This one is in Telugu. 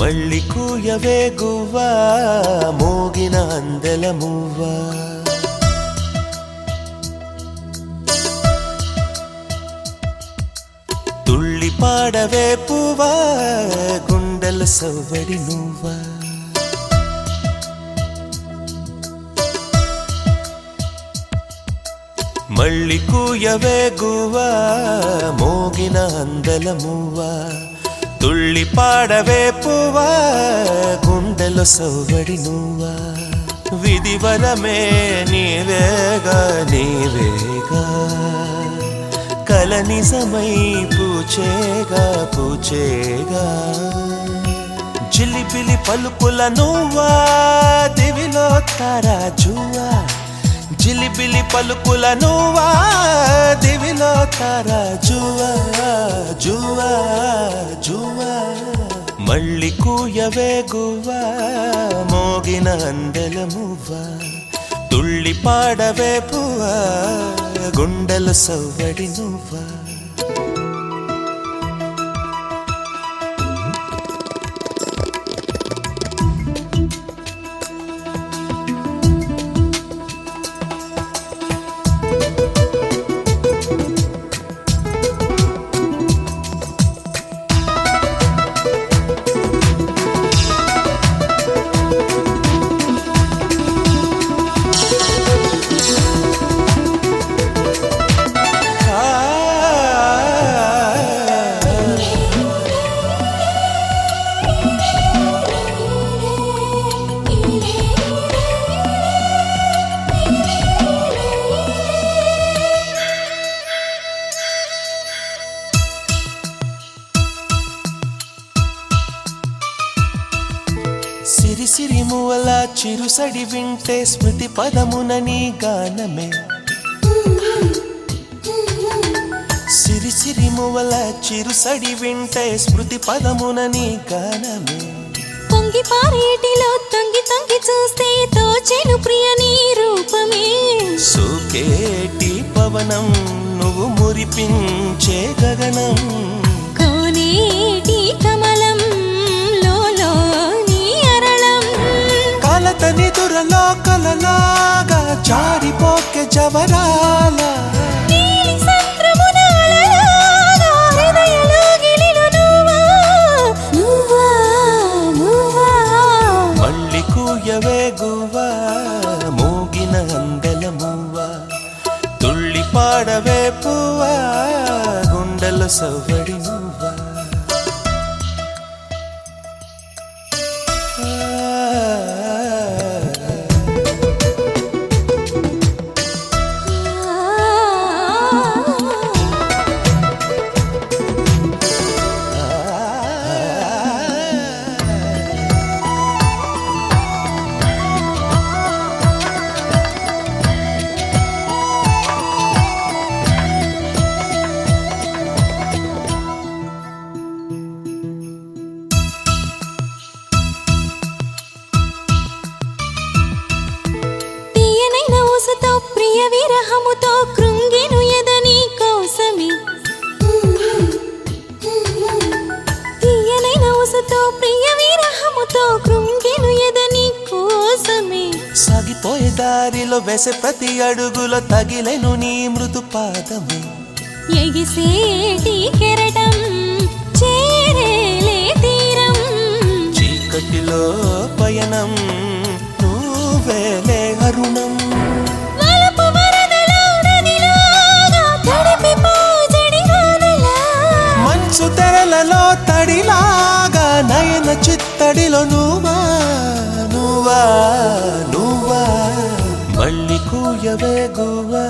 మళ్ళీ కూయవే గువ్వా మోగిన అందెల మువ్వా తుళ్ళి పాడవే పువ్వా గుండెల సవ్వడి నువ్వా మళ్ళీ కూయవే గువ్వా మోగిన అందెల మువ్వా తుళ్ళి పాడవే పువ్వా గుండెల సవ్వడి నువ్వా విధివరమే నీవేగా నీవేగా కల నిజమై పూచేగా పూచేగా జిలిబిలి పలుకుల నువ్వా దివిలో తారాజువా జిలిబిలి పలుకుల నువ్వా దివిలో తారాజువా జువా జువా మళ్ళీ కూయవే గువ్వా మోగిన అందెల మువ్వా తుళ్ళి పాడవే పువ్వా గుండెల సవ్వడి నువ్వా సిరి సిరి మువల చిరుసడి వింటే స్మృతి పదమున నీ గానమే సిరి సిరి మువల చిరుసడి వింటే స్మృతి పదమున నీ గానమే పొంగి పారేటిలో తొంగి తొంగి చూస్తే తోచెను ప్రియ నీ రూపమే సోకేటి పవనం నువ్వు మురిపించే గగనం కోనేటి కమలం కలతని దురలో కలలాగా జారిపోకే జవరాల మళ్ళీ కూయవే గువ్వా మోగిన అందెల మువ్వా తుళ్ళి పాడవే పువ్వా గుండెల సవ్వడి నువ్వా ప్రియ విరహముతో కృంగెను ఎదని కోసమే తీయనైన ఊసుతో ప్రియ విరహముతో కృంగెను ఎదని కోసమే సాగిపోయే దారిలో వేసే ప్రతి అడుగులో తగిలెను నీ మృదు పాదమే ఎగిసేటి కెరటం చేరేలే తీరం చీకటిలో పయనం నువ్వేలే అరుణం మంచు తెరలలో తడిలాగా నయన చిత్తడిలో నువ్వా నువ్వా నువ్వా మళ్ళీ కూయవే గువ్వా